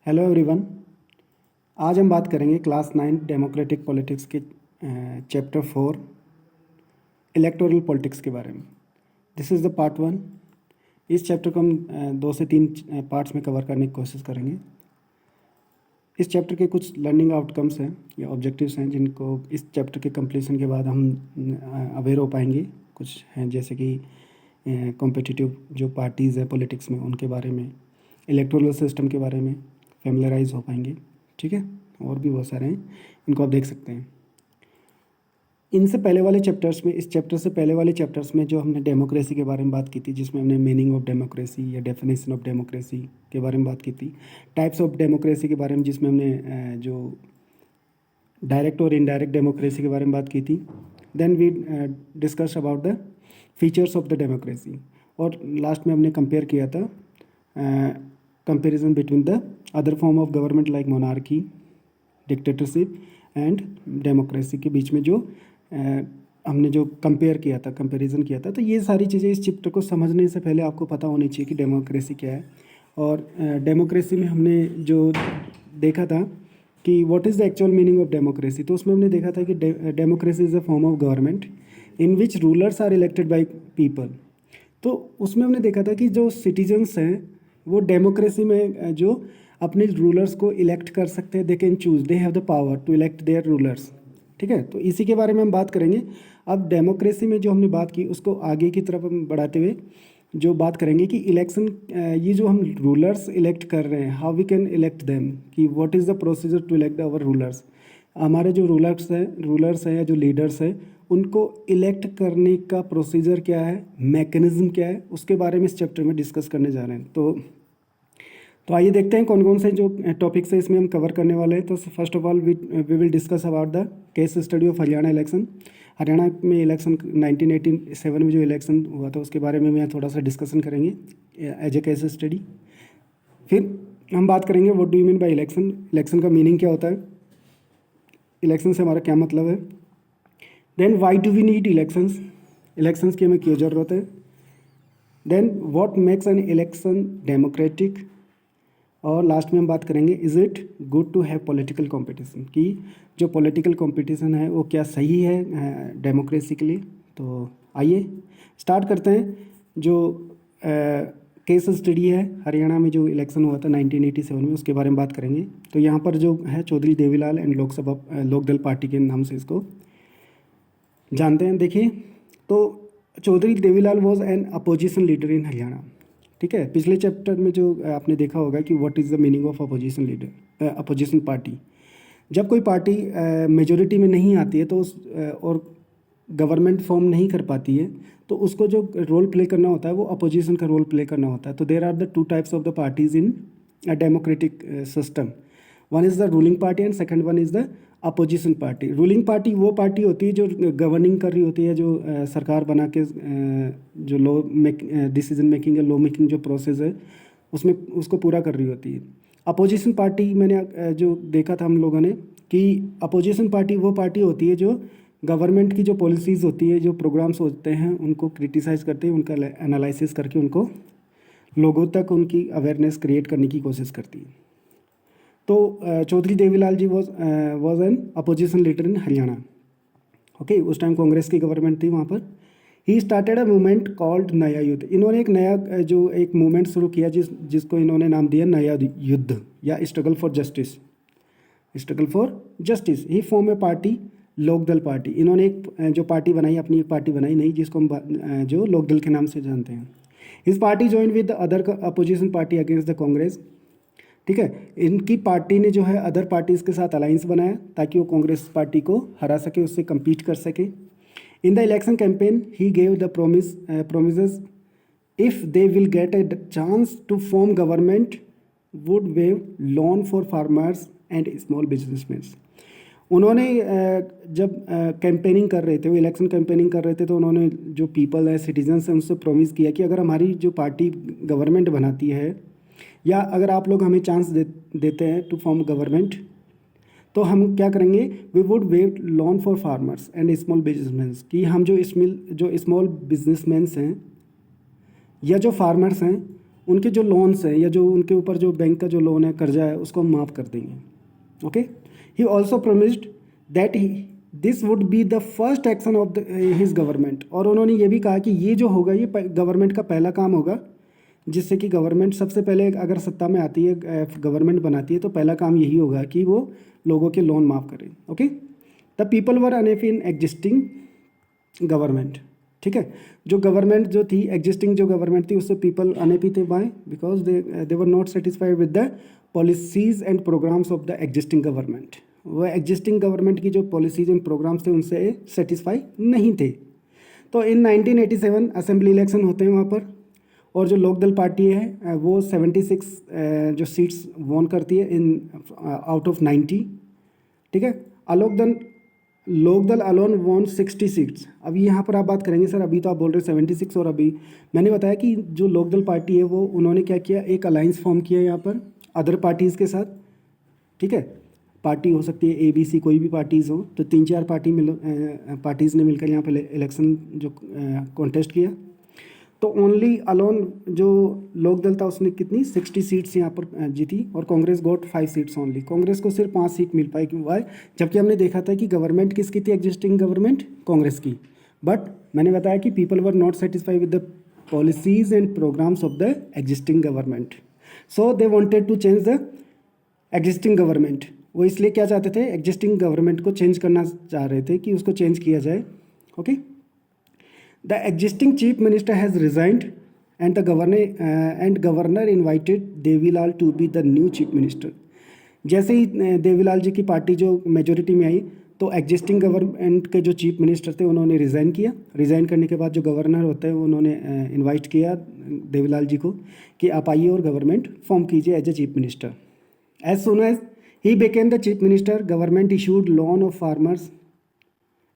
Hello everyone. आज हम बात करेंगे क्लास 9 डेमोक्रेटिक पॉलिटिक्स के चैप्टर 4 इलेक्टोरल पॉलिटिक्स के बारे में। This is the part 1। इस चैप्टर को हम 2 से 3 पार्ट्स में कवर करने की कोशिश करेंगे। इस चैप्टर के कुछ लर्निंग आउटकम्स हैं या ऑब्जेक्टिव्स हैं जिनको इस चैप्टर के कंप्लीशन के बाद हम अवेयर हो पाएंगे। कुछ हैं जैसे कि कॉम्पिटिटिव जो पार्टीज़ है पॉलिटिक्स में उनके बारे में, इलेक्टोरल सिस्टम के बारे में फेमिलराइज हो पाएंगे। ठीक है, और भी बहुत सारे हैं, इनको आप देख सकते हैं। इनसे पहले वाले चैप्टर्स में, इस चैप्टर से पहले वाले चैप्टर्स में जो हमने डेमोक्रेसी के बारे में बात की थी, जिसमें हमने मीनिंग ऑफ डेमोक्रेसी या डेफिनेशन ऑफ डेमोक्रेसी के बारे में बात की थी, टाइप्स ऑफ डेमोक्रेसी के बारे में जिसमें हमने जो डायरेक्ट और इनडायरेक्ट डेमोक्रेसी के बारे में बात की थी। Then we discuss about the features of the democracy, और लास्ट में हमने कंपेयर किया था comparison between the other form of government like monarchy, dictatorship and democracy के बीच में जो हमने जो कंपेयर किया था, कंपैरिजन किया था। तो ये सारी चीज़ें इस चैप्टर को समझने से पहले आपको पता होनी चाहिए कि डेमोक्रेसी क्या है। और डेमोक्रेसी में हमने जो देखा था कि what is the actual meaning of democracy, तो उसमें हमने देखा था कि democracy is a form of government in which rulers are elected by people. तो उसमें हमने देखा था कि जो सिटीजन्स हैं वो डेमोक्रेसी में जो अपने रूलर्स को इलेक्ट कर सकते हैं। They can choose, they have the power to elect their rulers. ठीक है, तो इसी के बारे में हम बात करेंगे। अब डेमोक्रेसी में जो हमने बात की उसको आगे की तरफ हम बढ़ाते हुए जो बात करेंगे कि इलेक्शन, ये जो हम रूलर्स इलेक्ट कर रहे हैं, how we can elect them, कि what is the procedure to elect our rulers. हमारे जो रूलर्स हैं या जो लीडर्स हैं, उनको इलेक्ट करने का प्रोसीजर क्या है, मैकेनिज्म क्या है, उसके बारे में इस चैप्टर में डिस्कस करने जा रहे हैं। तो आइए देखते हैं कौन कौन से जो टॉपिक्स है इसमें हम कवर करने वाले हैं। तो first of all we will discuss about the case study of Haryana election. Haryana में इलेक्शन 1987 में जो इलेक्शन हुआ था उसके बारे में मैं थोड़ा सा डिस्कशन करेंगे एज ए केस स्टडी। फिर हम बात करेंगे what do you mean by election, election का मीनिंग क्या होता है, इलेक्शन से हमारा क्या मतलब है। Then why do we need elections, elections की हमें क्यों ज़रूरत है। Then what makes an election democratic, और लास्ट में हम बात करेंगे is it good to have political competition, कि जो पॉलिटिकल कंपटीशन है वो क्या सही है डेमोक्रेसी के लिए। तो आइए स्टार्ट करते हैं। जो केस स्टडी है हरियाणा में जो इलेक्शन हुआ था 1987 में, उसके बारे में बात करेंगे। तो यहाँ पर जो है चौधरी देवीलाल एंड लोकदल पार्टी के नाम से इसको जानते हैं। देखिए, तो Chaudhary Devi Lal was an opposition leader in Haryana. ठीक है, पिछले चैप्टर में जो आपने देखा होगा कि what is the meaning of opposition leader, opposition party. जब कोई पार्टी मेजोरिटी में नहीं आती है तो और गवर्नमेंट फॉर्म नहीं कर पाती है, तो उसको जो रोल प्ले करना होता है वो अपोजिशन का रोल प्ले करना होता है। तो there are the two types of the parties in a democratic system. One is the ruling party and second one is the opposition party. Ruling party वो पार्टी होती है जो गवर्निंग कर रही होती है, जो सरकार बना के जो लॉ डिसीजन मेकिंग या लॉ मेकिंग जो प्रोसेस है उसमें उसको पूरा कर रही होती है। अपोजिशन पार्टी मैंने जो देखा था हम लोगों ने कि अपोजिशन पार्टी वो पार्टी होती है जो गवर्नमेंट की जो पॉलिसीज़ होती है, जो प्रोग्राम्स होते हैं, उनको क्रिटिसाइज़ करते हैं, उनका एनालिसिस करके उनको लोगों तक उनकी अवेयरनेस क्रिएट करने की कोशिश करती है। तो Chaudhary Devilal ji was an opposition leader in Haryana. Okay, उस टाइम कांग्रेस की गवर्नमेंट थी वहाँ पर। He started a movement called Naya Yuddh. इन्होंने एक नया जो एक मूवमेंट शुरू किया जिसको इन्होंने नाम दिया नया युद्ध या struggle for justice, struggle for justice. He form a party, Lok Dal party. इन्होंने एक जो पार्टी बनाई, अपनी एक पार्टी बनाई नहीं, जिसको हम जो लोकदल के नाम से जानते हैं। His party join with other opposition party against the Congress. ठीक है, इनकी पार्टी ने जो है अदर पार्टीज़ के साथ अलायंस बनाया ताकि वो कांग्रेस पार्टी को हरा सके, उससे कम्पीट कर सके। In the election campaign he gave the promises if they will get a chance to form government would waive loan for farmers and small businessman. उन्होंने जब कैंपेनिंग कर रहे थे, वो इलेक्शन कैंपेनिंग कर रहे थे, तो उन्होंने जो पीपल है, सिटीजन्स हैं, उनसे प्रॉमिस किया कि अगर हमारी जो पार्टी गवर्नमेंट बनाती है या अगर आप लोग हमें चांस देते हैं टू फॉर्म गवर्नमेंट, तो हम क्या करेंगे, we would waive loan for farmers and small businessman, कि हम जो स्मॉल बिजनेसमैन हैं या जो फार्मर्स हैं उनके जो लोन्स हैं या जो उनके ऊपर जो बैंक का जो लोन है, कर्जा है, उसको हम माफ़ कर देंगे। Okay, he also promised that he this would be the first action of his government. और उन्होंने ये भी कहा कि ये जो होगा ये गवर्नमेंट का पहला काम होगा, जिससे कि गवर्नमेंट सबसे पहले अगर सत्ता में आती है, गवर्नमेंट बनाती है, तो पहला काम यही होगा कि वो लोगों के लोन माफ़ करें। Okay, the people were unhappy in existing government. ठीक है, जो गवर्नमेंट जो थी, एग्जिस्टिंग जो गवर्नमेंट थी, उससे पीपल अनहैप्पी थे। Why? Because they were not satisfied with the policies and programs of the existing government. वह एग्जिस्टिंग गवर्नमेंट की जो पॉलिसीज एंड प्रोग्राम्स थे उनसे सेटिस्फाई नहीं थे। तो इन 1987 असेंबली इलेक्शन होते हैं वहाँ पर, और जो लोकदल पार्टी है वो 76 जो सीट्स वॉन करती है इन आउट ऑफ 90। ठीक है, लोकदल अलोन वॉन 60 सीट्स। अभी यहाँ पर आप बात करेंगे सर, अभी तो आप बोल रहे 76, और अभी मैंने बताया कि जो लोकदल पार्टी है वो उन्होंने क्या किया, एक अलायंस फॉर्म किया यहाँ पर अदर पार्टीज़ के साथ। ठीक है, पार्टी हो सकती है ABC, कोई भी पार्टीज़ हो, तो 3-4 पार्टीज़ ने मिलकर यहाँ पर इलेक्शन जो कॉन्टेस्ट किया। तो ओनली अलोन जो लोकदल था उसने कितनी 60 सीट्स यहाँ पर जीती, और Congress got 5 seats only. Congress को सिर्फ 5 सीट मिल पाई। क्यों? वाई? जबकि हमने देखा था कि गवर्नमेंट किसकी थी, एग्जिस्टिंग गवर्नमेंट कांग्रेस की। बट मैंने बताया कि people were not satisfied with the policies and programs of the existing government, so they wanted to change the existing government. वो इसलिए क्या चाहते थे, एग्जिस्टिंग गवर्नमेंट को चेंज करना चाह रहे थे कि उसको चेंज किया जाए। Okay, the existing chief minister has resigned and governor invited Devi Lal to be the new chief minister. जैसे ही देवीलाल जी की पार्टी जो मेजोरिटी में आई, तो एग्जिस्टिंग गवर्नमेंट के जो चीफ मिनिस्टर थे उन्होंने रिज़ाइन किया। रिज़ाइन करने के बाद जो गवर्नर होते हैं उन्होंने इनवाइट किया देवीलाल जी को कि आप आइए और गवर्नमेंट फॉर्म कीजिए as a chief minister. As soon as he became the chief minister, government issued loan of farmers,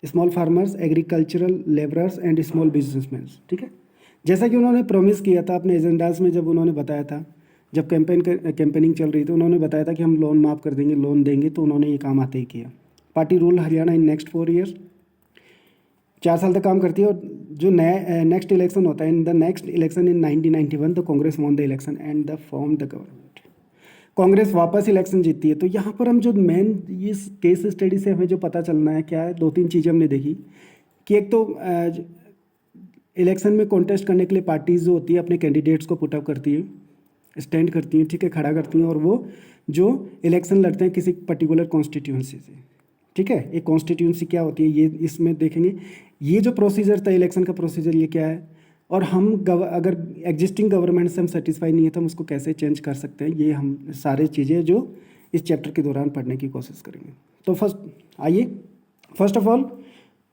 small farmers, agricultural labourers and small businessman. ठीक है, जैसा कि उन्होंने प्रॉमिस किया था अपने एजेंडाज में, जब उन्होंने बताया था, जब कैंपेनिंग चल रही थी, उन्होंने बताया था कि हम लोन माफ़ कर देंगे, लोन देंगे, तो उन्होंने ये काम आते ही किया। Party rule Haryana in next 4 years, 4 साल तक काम करती है। और जो नया नेक्स्ट इलेक्शन होता है, in the next election in 1991 the Congress won the election and the form the government. Congress वापस इलेक्शन जीतती है। तो यहाँ पर हम जो मेन ये केस स्टडी से हमें जो पता चलना है क्या है, 2-3 चीज़ें हमने देखी कि एक तो इलेक्शन में कॉन्टेस्ट करने के लिए पार्टीज जो होती है अपने कैंडिडेट्स को पुटअप करती है, स्टैंड करती हैं, ठीक है, खड़ा करती हैं, और वो जो इलेक्शन लड़ते हैं किसी पर्टिकुलर कॉन्स्टिट्यूंसी से। ठीक है, एक कॉन्स्टिट्यूंसी क्या होती है ये इसमें देखेंगे। ये जो प्रोसीजर था इलेक्शन का प्रोसीजर, ये क्या है, और हम अगर एग्जिस्टिंग गवर्नमेंट से हम सेटिस्फाई नहीं है तो हम उसको कैसे चेंज कर सकते हैं, ये हम सारे चीज़ें जो इस चैप्टर के दौरान पढ़ने की कोशिश करेंगे। तो first of all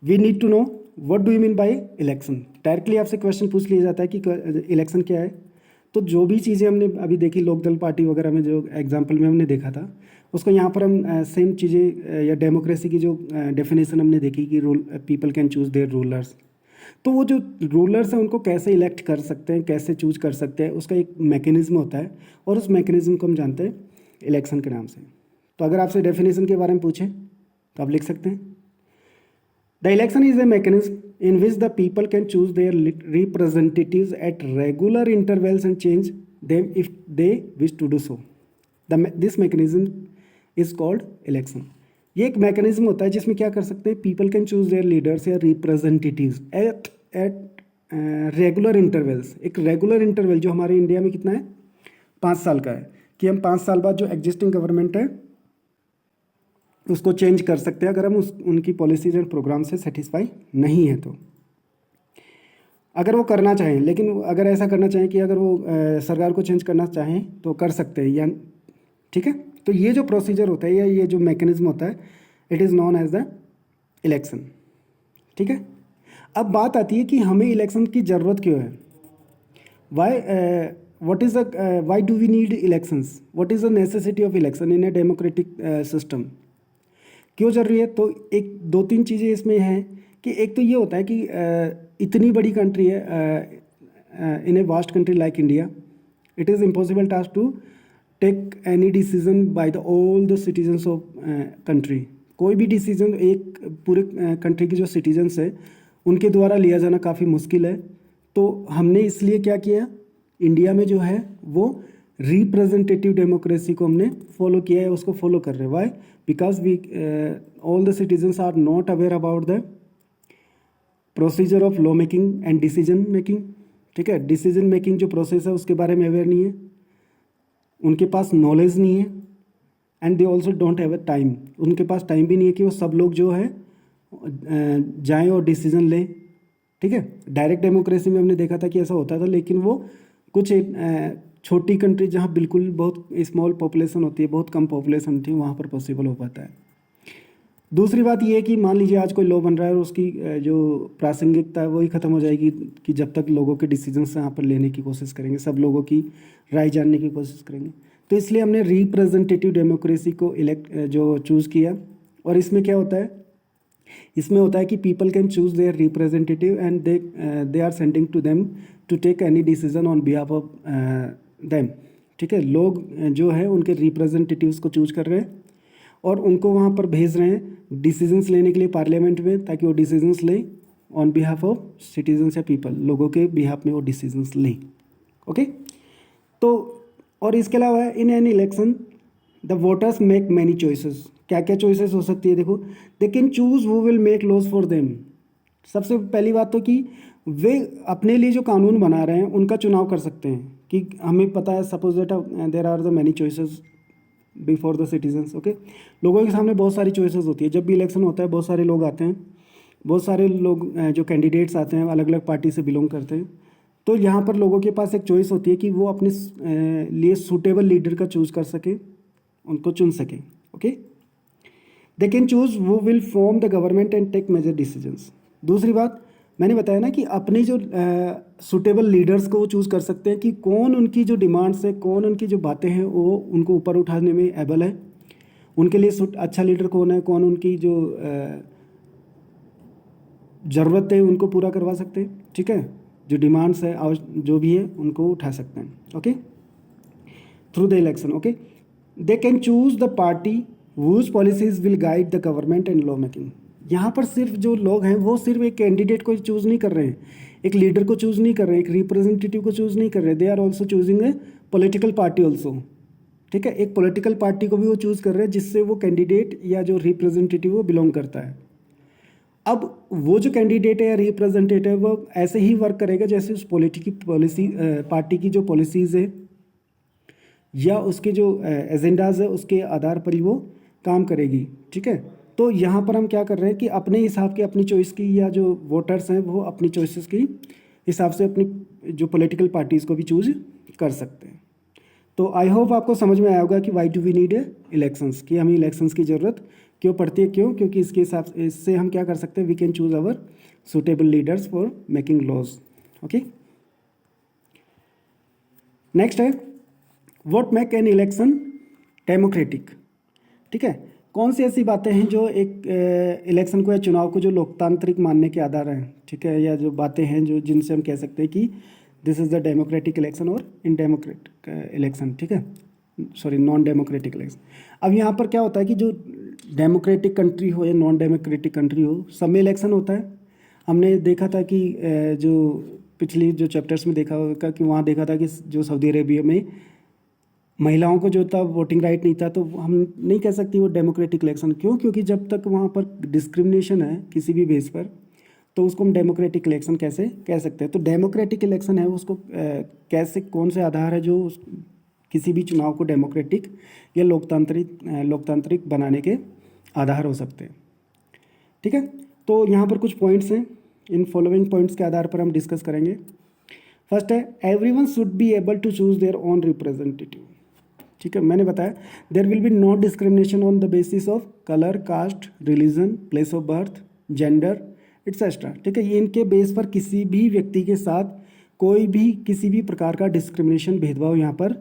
we need to know what do you mean by election. Directly आपसे क्वेश्चन पूछ लिया जाता है कि इलेक्शन क्या है। तो जो भी चीज़ें हमने अभी देखी, लोकदल पार्टी वगैरह में जो एग्जाम्पल में हमने देखा था, उसको यहाँ पर हम सेम चीज़ें या डेमोक्रेसी की जो डेफिनेशन हमने देखी कि people can choose there rulers. तो वो जो रूलर्स हैं उनको कैसे इलेक्ट कर सकते हैं, कैसे चूज कर सकते हैं, उसका एक मैकेनिज्म होता है, और उस मैकेनिज्म को हम जानते हैं इलेक्शन के नाम से। तो अगर आपसे डेफिनेशन के बारे में पूछें तो आप लिख सकते हैं, the election is a mechanism in which the people can choose their representatives at regular intervals and change them if they wish to do so. This mechanism is called election. ये एक मैकेनिज्म होता है जिसमें क्या कर सकते हैं, people can choose there leaders या रिप्रेजेंटेटिव्स एट रेगुलर इंटरवल्स। एक रेगुलर इंटरवल जो हमारे इंडिया में कितना है, 5 साल का है, कि हम 5 साल बाद जो एग्जिस्टिंग गवर्नमेंट है उसको चेंज कर सकते हैं अगर हम उनकी पॉलिसीज एंड प्रोग्राम से सेटिस्फाई नहीं है तो। अगर वो करना चाहें, लेकिन अगर ऐसा करना चाहें कि अगर वो सरकार को चेंज करना चाहें तो कर सकते हैं, या ठीक है। तो ये जो प्रोसीजर होता है या ये जो मैकेनिज्म होता है, it is known as the election. ठीक है, अब बात आती है कि हमें इलेक्शन की ज़रूरत क्यों है। Why do we need elections, what is the necessity of election in a democratic system. क्यों जरूरी है, तो एक 2-3 चीज़ें इसमें हैं कि एक तो ये होता है कि इतनी बड़ी कंट्री है, in a vast country like India, it is impossible task to take any decision by the all the citizens of country. कोई भी डिसीजन एक पूरे कंट्री के जो सिटीजन्स है उनके द्वारा लिया जाना काफ़ी मुश्किल है। तो हमने इसलिए क्या किया इंडिया में जो है वो रिप्रेजेंटेटिव डेमोक्रेसी को हमने फॉलो किया है, उसको फॉलो कर रहे हैं। Why? Because we all the citizens are not aware about the procedure of law making and decision making. ठीक है, डिसीजन मेकिंग जो प्रोसेस है उसके बारे में अवेयर नहीं है, उनके पास नॉलेज नहीं है, and they also don't have a time, उनके पास टाइम भी नहीं है कि वो सब लोग जो है जाएं और डिसीजन लें। ठीक है, डायरेक्ट डेमोक्रेसी में हमने देखा था कि ऐसा होता था, लेकिन वो कुछ छोटी कंट्री जहाँ बिल्कुल बहुत स्मॉल पॉपुलेशन होती है, बहुत कम पॉपुलेशन थी, वहाँ पर पॉसिबल हो पाता है। दूसरी बात ये है कि मान लीजिए आज कोई लॉ बन रहा है और उसकी जो प्रासंगिकता है वही ख़त्म हो जाएगी कि जब तक लोगों के डिसीजंस यहाँ पर लेने की कोशिश करेंगे, सब लोगों की राय जानने की कोशिश करेंगे। तो इसलिए हमने रिप्रेजेंटेटिव डेमोक्रेसी को जो चूज़ किया। और इसमें क्या होता है, इसमें होता है कि people can choose their representative and they are sending to them to take any decision on behalf of them. ठीक है, लोग जो है उनके रिप्रेजेंटेटिव्स को चूज कर रहे हैं और उनको वहाँ पर भेज रहे हैं डिसीजंस लेने के लिए पार्लियामेंट में, ताकि वो डिसीजंस लें ऑन बिहाफ ऑफ सिटीजन्स या पीपल, लोगों के बिहाफ में वो डिसीजंस लें। ओके, तो और इसके अलावा in an election the voters make many choices. क्या क्या चॉइसेस हो सकती है, देखो, they can choose who will make laws for them. सबसे पहली बात तो कि वे अपने लिए जो कानून बना रहे हैं उनका चुनाव कर सकते हैं, कि हमें पता है suppose that there are the many choices before the citizens. Okay, लोगों के सामने बहुत सारी चॉइसेस होती है। जब भी इलेक्शन होता है बहुत सारे लोग आते हैं, बहुत सारे लोग जो कैंडिडेट्स आते हैं अलग अलग पार्टी से बिलोंग करते हैं। तो यहाँ पर लोगों के पास एक चॉइस होती है कि वो अपने लिए सूटेबल लीडर का चूज़ कर सके, उनको चुन सके। Okay, they can choose who will form the government and take major decisions. दूसरी बात मैंने बताया ना कि अपने जो सूटेबल लीडर्स को वो चूज़ कर सकते हैं कि कौन उनकी जो डिमांड्स है, कौन उनकी जो बातें हैं वो उनको ऊपर उठाने में एबल है, उनके लिए अच्छा लीडर कौन है, कौन उनकी जो ज़रूरत है उनको पूरा करवा सकते हैं। ठीक है, जो डिमांड्स है जो भी है उनको उठा सकते हैं। Okay, through the election. Okay, they can choose the party whose policies will guide the government and law making। यहाँ पर सिर्फ जो लोग हैं वो सिर्फ एक कैंडिडेट को चूज़ नहीं कर रहे हैं, एक लीडर को चूज़ नहीं कर रहे हैं, एक रिप्रेजेंटेटिव को चूज़ नहीं कर रहे, they are also choosing a political party also. ठीक है, एक पॉलिटिकल पार्टी को भी वो चूज़ कर रहे हैं जिससे वो कैंडिडेट या जो रिप्रेजेंटेटिव वो बिलोंग करता है। अब वो जो कैंडिडेट है या रिप्रेजेंटेटिव वो ऐसे ही वर्क करेगा जैसे उस पार्टी की जो पॉलिसीज़ है या उसके जो एजेंडाज है उसके आधार पर ही वो काम करेगी। ठीक है, तो यहाँ पर हम क्या कर रहे हैं कि अपने हिसाब की अपनी चॉइस की, या जो वोटर्स हैं वो अपनी चॉइसेस की हिसाब से अपनी जो पॉलिटिकल पार्टीज़ को भी चूज कर सकते हैं। तो आई होप आपको समझ में आया होगा कि why do we need elections, कि हमें इलेक्शंस की ज़रूरत क्यों पड़ती है। क्यों? क्योंकि इसके हिसाब से इससे हम क्या कर सकते हैं, we can choose our suitable leaders for making laws. Okay, next है what make an election democratic. ठीक है, कौन सी ऐसी बातें हैं जो एक इलेक्शन को या चुनाव को जो लोकतांत्रिक मानने के आधार हैं। ठीक है, या जो बातें हैं जो जिनसे हम कह सकते हैं कि this is the democratic election और इन डेमोक्रेटिक इलेक्शन। ठीक है, सॉरी, नॉन डेमोक्रेटिक इलेक्शन। अब यहाँ पर क्या होता है कि जो डेमोक्रेटिक कंट्री हो या नॉन डेमोक्रेटिक कंट्री हो, सब में इलेक्शन होता है। हमने देखा था कि जो पिछली जो चैप्टर्स में देखा होगा कि वहाँ देखा था कि जो सऊदी अरेबिया में महिलाओं को जो था वोटिंग राइट नहीं था, तो हम नहीं कह सकती वो डेमोक्रेटिक इलेक्शन। क्यों? क्योंकि जब तक वहाँ पर डिस्क्रिमिनेशन है किसी भी बेस पर, तो उसको हम डेमोक्रेटिक इलेक्शन कैसे कह सकते हैं। तो डेमोक्रेटिक इलेक्शन है उसको कैसे, कौन से आधार है जो किसी भी चुनाव को डेमोक्रेटिक या लोकतांत्रिक बनाने के आधार हो सकते हैं। ठीक है, तो यहाँ पर कुछ पॉइंट्स हैं, इन फॉलोइंग पॉइंट्स के आधार पर हम डिस्कस करेंगे। फर्स्ट है everyone should be able to choose their own representative. ठीक है, मैंने बताया there will be no discrimination on the basis of colour, caste, religion, place of birth, gender etcetera. ठीक है, ये इनके बेस पर किसी भी व्यक्ति के साथ कोई भी किसी भी प्रकार का डिस्क्रिमिनेशन, भेदभाव यहाँ पर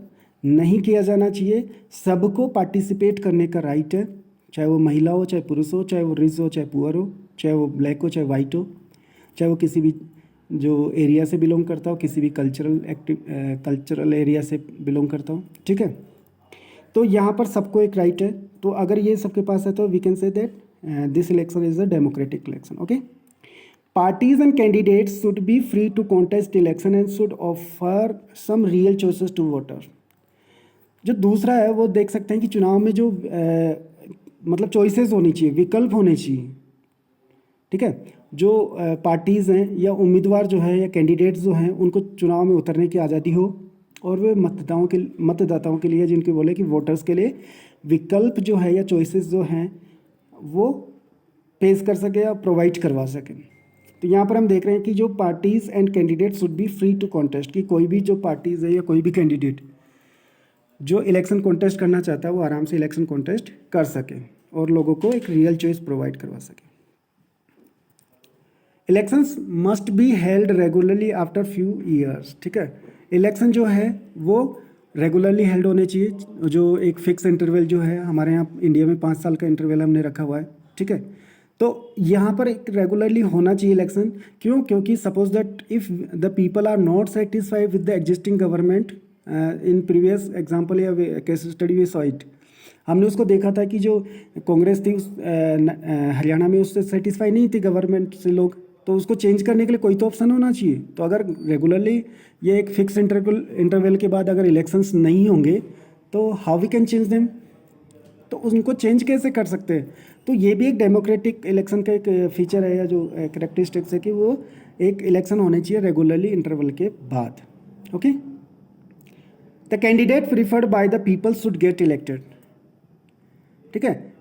नहीं किया जाना चाहिए। सबको पार्टिसिपेट करने का राइट है, चाहे वो महिला हो, चाहे पुरुष हो, चाहे वो रिच हो, चाहे पुअर हो, चाहे वो ब्लैक हो, चाहे वाइट हो, चाहे वो किसी भी जो एरिया से बिलोंग करता हो, किसी भी कल्चरल एरिया से बिलोंग करता हो। ठीक है, तो यहाँ पर सबको एक राइट है। तो अगर ये सबके पास है तो we can say that this election is a democratic election. Okay, parties and candidates should be free to contest election and should offer some real choices to voter. जो दूसरा है वो देख सकते हैं कि चुनाव में जो मतलब चॉइसेस होनी चाहिए, विकल्प होने चाहिए, ठीक है। जो पार्टीज़ हैं या उम्मीदवार जो है या कैंडिडेट्स जो हैं उनको चुनाव में उतरने की आज़ादी हो, और वे मतदाताओं के लिए, जिनके बोले कि वोटर्स के लिए विकल्प जो है या चॉइसेस जो हैं वो पेश कर सके या प्रोवाइड करवा सकें। तो यहाँ पर हम देख रहे हैं कि जो parties and candidate should be free to contest, कि कोई भी जो पार्टीज़ है या कोई भी कैंडिडेट जो इलेक्शन कॉन्टेस्ट करना चाहता है वो आराम से इलेक्शन कॉन्टेस्ट कर सके और लोगों को एक रियल चॉइस प्रोवाइड करवा सके। Elections must be held regularly after few years, ठीक है। इलेक्शन जो है वो रेगुलरली हेल्ड होने चाहिए, जो एक फिक्स इंटरवल जो है हमारे यहाँ इंडिया में 5 साल का इंटरवल हमने रखा हुआ है, ठीक है। तो यहाँ पर एक रेगुलरली होना चाहिए इलेक्शन। क्यों? क्योंकि suppose that if the people are not satisfied with the existing government, in previous example या case study we saw it, हमने उसको देखा था कि जो कांग्रेस थी हरियाणा में उससे सेटिस्फाई नहीं थी गवर्नमेंट से लोग, तो उसको चेंज करने के लिए कोई तो ऑप्शन होना चाहिए। तो अगर रेगुलरली ये एक फिक्स इंटरवल के बाद अगर इलेक्शंस नहीं होंगे तो how we can change them, तो उनको चेंज कैसे कर सकते हैं। तो ये भी एक डेमोक्रेटिक इलेक्शन का एक फीचर है या जो करेक्टरिस्टिक्स है कि वो एक इलेक्शन होने चाहिए रेगुलरली इंटरवल के बाद। Okay, the candidate preferred by the people should get elected, ठीक है।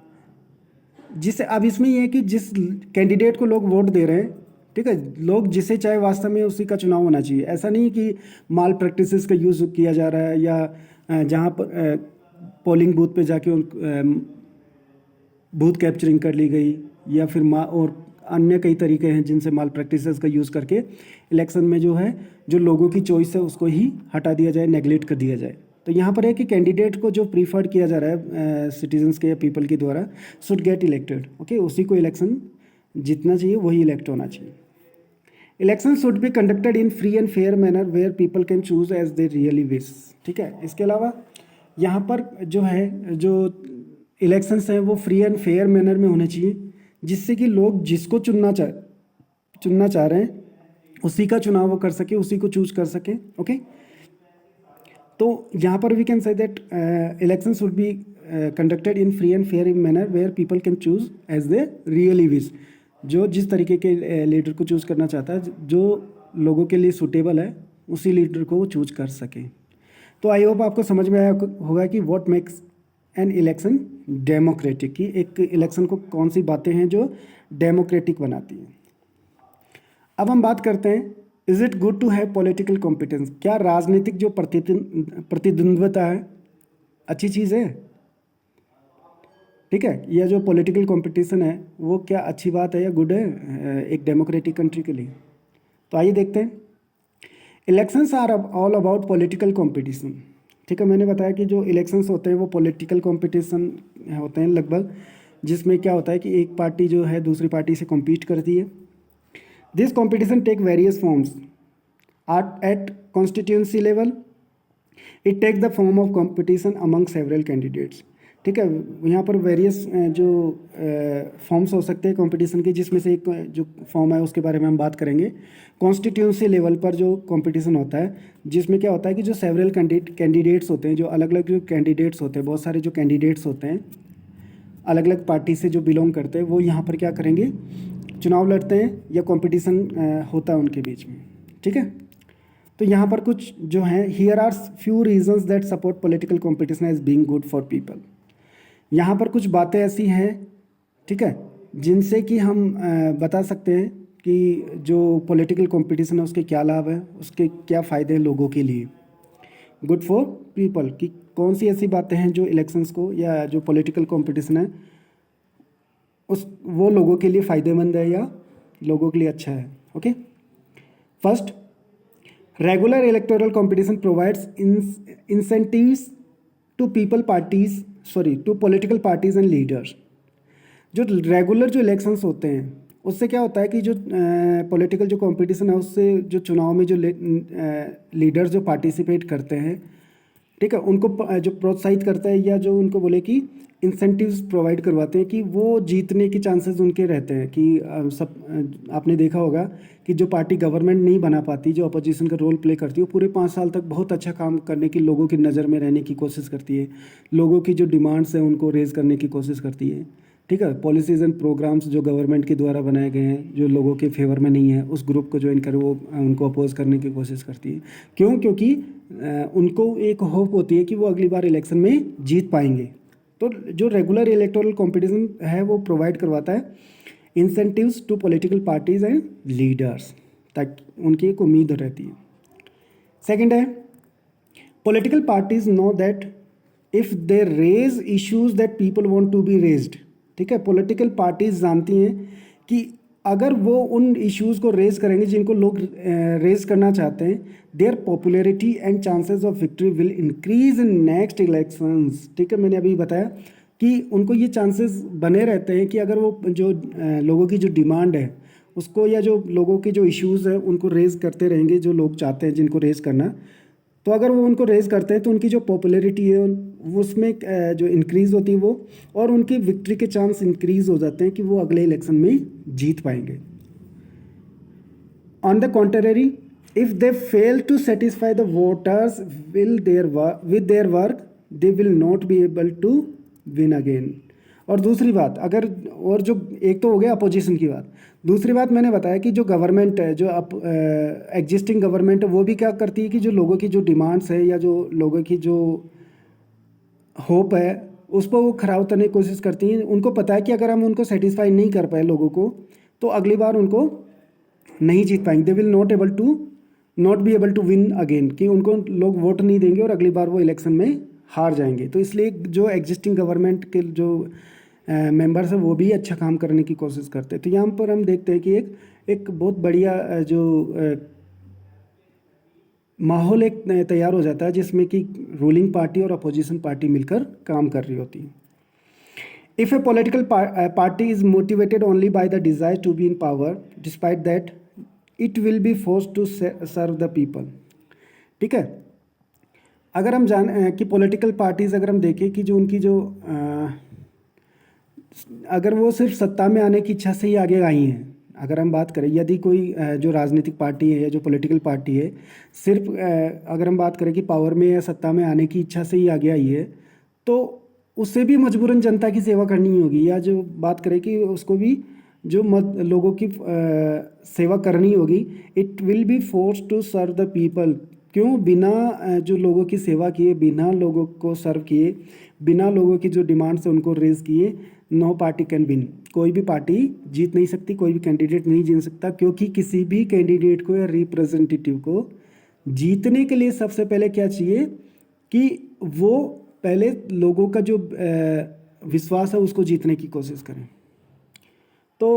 जिसे अब इसमें ये है कि जिस कैंडिडेट को लोग वोट दे रहे हैं, ठीक है, लोग जिसे चाहे वास्तव में उसी का चुनाव होना चाहिए। ऐसा नहीं कि माल प्रैक्टिसेस का यूज़ किया जा रहा है या जहाँ पर पोलिंग बूथ पे जाके बूथ कैप्चरिंग कर ली गई या फिर और अन्य कई तरीके हैं जिनसे माल प्रैक्टिसेस का यूज़ करके इलेक्शन में जो है जो लोगों की चॉइस है उसको ही हटा दिया जाए, नेगलेक्ट कर दिया जाए। तो यहाँ पर है कि कैंडिडेट को जो प्रीफर्ड किया जा रहा है सिटीजन्स के या पीपल के द्वारा शुड गेट इलेक्टेड, ओके, उसी को इलेक्शन जीतना चाहिए, वही इलेक्ट होना चाहिए। Election should be conducted in free and fair manner where people can choose as they really wish, ठीक है। इसके अलावा यहाँ पर जो है जो इलेक्शंस हैं वो फ्री एंड फेयर मैनर में होने चाहिए, जिससे कि लोग जिसको चुनना चाह रहे हैं उसी का चुनाव वो कर सके, उसी को चूज कर सके, ओके। तो यहाँ पर we can say that election should be conducted in free and fair manner where people can choose as they really wish, जो जिस तरीके के लीडर को चूज़ करना चाहता है, जो लोगों के लिए सूटेबल है उसी लीडर को वो चूज कर सकें। तो आई होप आपको समझ में आया होगा कि what makes an election democratic, की एक इलेक्शन को कौन सी बातें हैं जो डेमोक्रेटिक बनाती हैं। अब हम बात करते हैं, is it good to have political competence, क्या राजनीतिक जो प्रतिद्वंद्विता है अच्छी चीज़ है, ठीक है, या जो पॉलिटिकल कंपटीशन है वो क्या अच्छी बात है या गुड है एक डेमोक्रेटिक कंट्री के लिए। तो आइए देखते हैं। Elections are all about political competition, ठीक है। मैंने बताया कि जो इलेक्शंस होते हैं वो पॉलिटिकल कंपटीशन होते हैं लगभग, जिसमें क्या होता है कि एक पार्टी जो है दूसरी पार्टी से कॉम्पीट करती है। This competition take various forms at constituency level, it takes the form of competition among several candidates, ठीक है। यहाँ पर वेरियस जो फॉर्म्स हो सकते हैं कंपटीशन के, जिसमें से एक जो फॉर्म है उसके बारे में हम बात करेंगे। कॉन्स्टिट्यूंसी लेवल पर जो कंपटीशन होता है, जिसमें क्या होता है कि जो सेवरल कैंडिडेट्स होते हैं, जो अलग अलग जो कैंडिडेट्स होते हैं, बहुत सारे जो कैंडिडेट्स होते हैं अलग अलग पार्टी से जो बिलोंग करते हैं, वो यहाँ पर क्या करेंगे, चुनाव लड़ते हैं या कॉम्पिटिशन होता है उनके बीच में, ठीक है। तो यहाँ पर कुछ जो है, here are few reasons that support political competition as being good for people. यहाँ पर कुछ बातें ऐसी हैं, ठीक है, जिनसे कि हम बता सकते हैं कि जो पॉलिटिकल कंपटीशन है उसके क्या लाभ है, उसके क्या फ़ायदे हैं लोगों के लिए। गुड फॉर पीपल कि कौन सी ऐसी बातें हैं जो इलेक्शंस को या जो पॉलिटिकल कंपटीशन है उस वो लोगों के लिए फ़ायदेमंद है या लोगों के लिए अच्छा है, okay. First, regular electoral competition provides incentives to to political parties and leaders. जो रेगुलर जो इलेक्शंस होते हैं उससे क्या होता है कि जो पॉलिटिकल जो कंपटीशन है उससे जो चुनाव में जो लीडर्स जो पार्टिसिपेट करते हैं, ठीक है, उनको जो प्रोत्साहित करता है या जो उनको बोले कि इंसेंटिव्स प्रोवाइड करवाते हैं कि वो जीतने के चांसेस उनके रहते हैं कि आपने देखा होगा कि जो पार्टी गवर्नमेंट नहीं बना पाती, जो अपोजिशन का रोल प्ले करती है, वो पूरे 5 साल तक बहुत अच्छा काम करने की, लोगों की नज़र में रहने की कोशिश करती है, लोगों की जो डिमांड्स हैं उनको रेज करने की कोशिश करती है। ठीक है, पॉलिसीज़ एंड प्रोग्राम्स जो गवर्नमेंट के द्वारा बनाए गए हैं, जो लोगों के फेवर में नहीं है, उस ग्रुप को ज्वाइन कर वो उनको अपोज करने की कोशिश करती है। क्यों? क्योंकि उनको एक होप होती है कि वो अगली बार इलेक्शन में जीत पाएंगे। तो जो रेगुलर इलेक्टोरल कॉम्पिटिशन है वो प्रोवाइड करवाता है incentives to political parties and leaders, ताकि उनकी एक उम्मीद रहती है। सेकंड है, political parties know that if they raise issues that people want to be raised. ठीक है, पॉलिटिकल पार्टीज जानती हैं कि अगर वो उन इश्यूज़ को रेज करेंगे जिनको लोग रेज करना चाहते हैं, their popularity and chances of victory will increase in next elections. ठीक है, मैंने अभी बताया कि उनको ये चांसेस बने रहते हैं कि अगर वो जो लोगों की जो डिमांड है उसको, या जो लोगों के जो इश्यूज़ है उनको रेज करते रहेंगे, जो लोग चाहते हैं जिनको रेज करना, तो अगर वो उनको रेज करते हैं तो उनकी जो पॉपुलैरिटी है उसमें जो इंक्रीज़ होती है वो, और उनकी विक्ट्री के चांस इंक्रीज़ हो जाते हैं कि वो अगले इलेक्शन में जीत पाएंगे। On the contrary, if they fail to satisfy the voters with their work, they will not be able to win again. और दूसरी बात, अगर, और जो एक तो हो गया अपोजिशन की बात, दूसरी बात मैंने बताया कि जो गवर्नमेंट है, जो एग्जिस्टिंग गवर्नमेंट है, वो भी क्या करती है कि जो लोगों की जो डिमांड्स है या जो लोगों की जो होप है उस पर वो खरा उतरने की कोशिश करती हैं। उनको पता है कि अगर हम उनको सेटिस्फाई नहीं कर पाए लोगों को, तो अगली बार उनको नहीं जीत पाएंगे। They will not be able to win again, कि उनको लोग वोट नहीं देंगे और अगली बार वो इलेक्शन में हार जाएंगे। तो इसलिए जो एग्जिस्टिंग गवर्नमेंट के जो मेंबर्स हैं वो भी अच्छा काम करने की कोशिश करते हैं। तो यहाँ पर हम देखते हैं कि एक बहुत बढ़िया जो माहौल एक तैयार हो जाता है जिसमें कि रूलिंग पार्टी और अपोजिशन पार्टी मिलकर काम कर रही होती है। If a political party is motivated only by the desire to be in power, despite that it will be force to serve the people. ठीक है, अगर हम कि पॉलिटिकल पार्टीज़ अगर हम देखें कि जो उनकी जो अगर वो सिर्फ सत्ता में आने की इच्छा से ही आगे आई हैं, अगर हम बात करें, यदि कोई जो राजनीतिक पार्टी है या जो पॉलिटिकल पार्टी है, सिर्फ अगर हम बात करें कि पावर में या सत्ता में आने की इच्छा से ही आगे आई है, तो उससे भी मजबूरन जनता की सेवा करनी होगी, या जो बात करें कि उसको भी जो लोगों की सेवा करनी होगी। It will be force to serve the people. क्यों? बिना जो लोगों की सेवा किए, बिना लोगों को सर्व किए, बिना लोगों की जो डिमांड्स है उनको रेज किए, नो पार्टी कैन विन। कोई भी पार्टी जीत नहीं सकती, कोई भी कैंडिडेट नहीं जीत सकता, क्योंकि किसी भी कैंडिडेट को या रिप्रेजेंटेटिव को जीतने के लिए सबसे पहले क्या चाहिए कि वो पहले लोगों का जो विश्वास है उसको जीतने की कोशिश करें। तो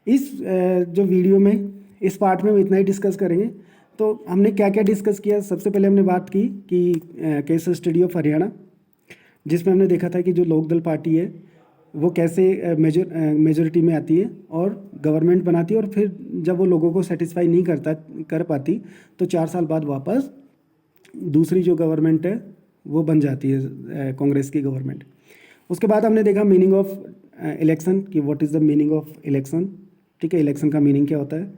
इस जो वीडियो में, इस पार्ट में हम इतना ही डिस्कस करेंगे। तो हमने क्या क्या डिस्कस किया? सबसे पहले हमने बात की कि केस स्टडी ऑफ हरियाणा, जिसमें हमने देखा था कि जो लोकदल पार्टी है वो कैसे मेजोरिटी में आती है और गवर्नमेंट बनाती है, और फिर जब वो लोगों को सेटिस्फाई नहीं कर पाती तो 4 साल बाद वापस दूसरी जो गवर्नमेंट है वो बन जाती है, कांग्रेस की गवर्नमेंट। उसके बाद हमने देखा मीनिंग ऑफ इलेक्शन, कि what is the meaning of election. ठीक है, इलेक्शन का मीनिंग क्या होता है।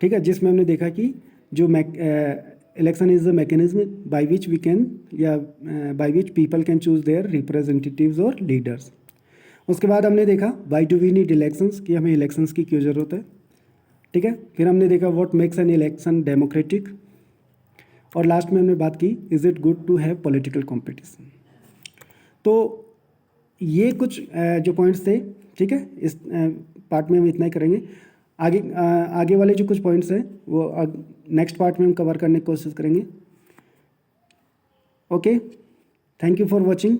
ठीक है, जिसमें हमने देखा कि जो election is the mechanism by which we can, या by which people can choose their representatives और लीडर्स। उसके बाद हमने देखा why do we need elections, कि हमें इलेक्शंस की क्यों ज़रूरत है। ठीक है, फिर हमने देखा what makes an election democratic, और लास्ट में हमने बात की is it good to have political competition. तो ये कुछ जो पॉइंट्स थे। ठीक है, इस पार्ट में हम इतना ही करेंगे। आगे वाले जो कुछ पॉइंट्स हैं वो नेक्स्ट पार्ट में हम कवर करने की कोशिश करेंगे। Okay, thank you for watching.